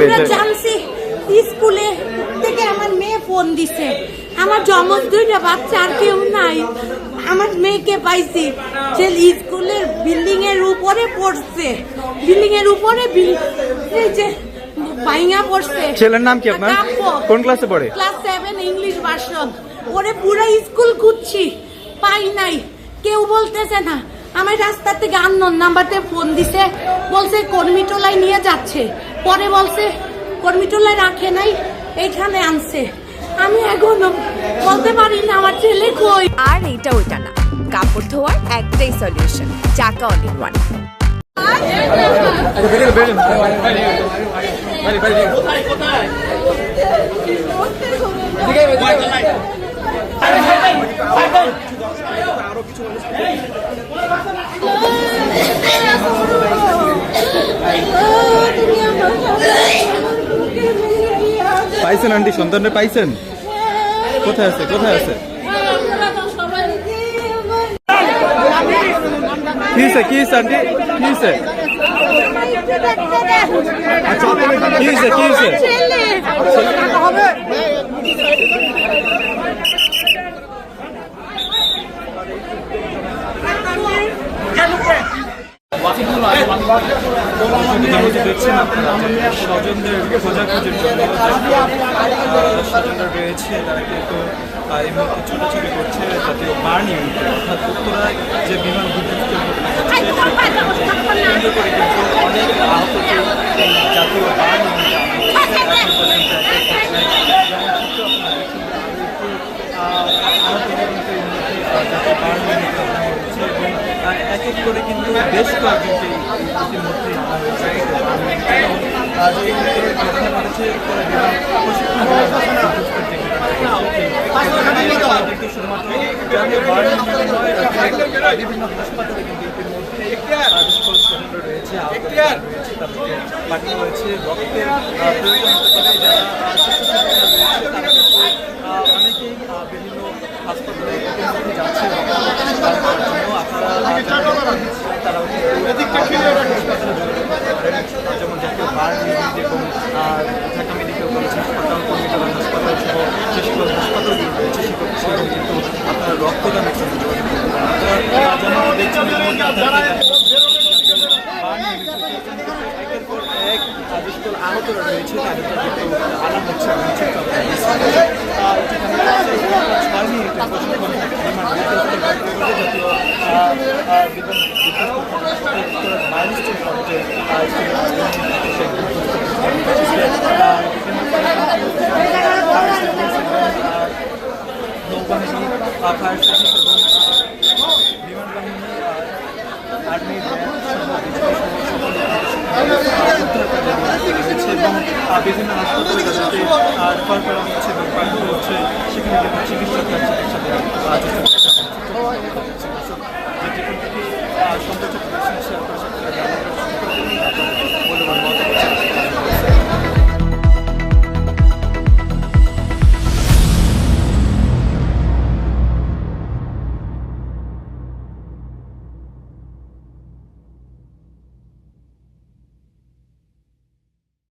আমরা জানছি স্কুলে থেকে আমার মেয়ে ফোন দিছে, আমার জমজ দুইটা বাচ্চা আর কেউ নাই, আমার মেয়েকে পাইছি যে স্কুলের বিল্ডিং এর উপরে পড়ছে, বিল্ডিং এর উপরে যে ভাইঙা পড়ছে। ছেলের নাম কি আপনার? কোন ক্লাসে পড়ে? Class 7 English version. ওরে পুরো স্কুল খুঁজছি, পাই নাই, কেউ বলতেছে না। আমার রাস্তা থেকে আননোন নাম্বারতে ফোন দিছে, বলছে কর্মীটোলায় নিয়ে যাচ্ছে, পরে বলছে কর্মীটোলায় রাখে নাই, এইখানে আনছে। আমি এখনো বলতে পারি না আমার ছেলে কই। আর এটা ওইটা না, কাপড় ধোয়ার একটাই সলিউশন, চাকা অল ইন ওয়ান। পাইছেন আন্টি? সন্তানটা পাইছেন? কোথায় আছে? কোথায় আছে? কি হয়েছে? কি হয়েছে আন্টি? কি হয়েছে? কি হয়েছে? কি হয়েছে? দেখছেন আপনারা স্বজনদের খোঁজাখুঁজির জন্য স্বজনরা রয়েছে, তারা কিন্তু এই মুহূর্তে ছোটাছুটি করছে জাতীয় বার্ন ইউনিটে, অর্থাৎ উত্তরায় যে বিমান বিধ্বস্তের ঘটনা ঘটছে কেন্দ্র করে কিন্তু অনেক আহত এই জাতীয় বার্ন ইউনিটে এখন পর্যন্ত জাতীয় বার্ন ইউনিটে আনা হচ্ছে এবং এক এক করে কিন্তু বেশ কয়েকজনকে ইতিমধ্যে আনা হয়েছে। কিন্তু শুধুমাত্র বিভিন্ন হাসপাতালে কিন্তু ইতিমধ্যে স্বজনরা রয়েছে, তাদেরকে পাঠানো হয়েছে। রক্তের প্রয়োজন হতে পারে, যারা স্বাস্থ্যসেবীরা রয়েছে তারা কিন্তু অনেকেই বিভিন্ন হাসপাতালে ইতিমধ্যে যাচ্ছে জন্য। আপনারা তারাও যেমন জাতীয় বার্ন ইউনিট এবং ঢাকা মেডিকেল কলেজ হাসপাতাল, কর্মীটোলা হাসপাতাল সহ যে সকল হাসপাতালগুলো রয়েছে সেগুলো কিন্তু আপনারা রক্তদানের জন্য যোগাযোগ করতে পারেন। আপনারা যেমন দেখছেন একের পর এক যে সকল আহতরা রয়েছে তাদেরকে কিন্তু আনা হচ্ছে। ছয় মিনিটের প্রশিক্ষণ নৌবাহিনী, ফায়ার সার্ভিস এবং বিমান বাহিনী, আর্মি এবং বিভিন্ন হাসপাতালে তাদেরকে রেফার করা হচ্ছে এবং পাঠানো হচ্ছে, সেখানে কিন্তু চিকিৎসকরা চিকিৎসা দেওয়ার চেষ্টা করছে।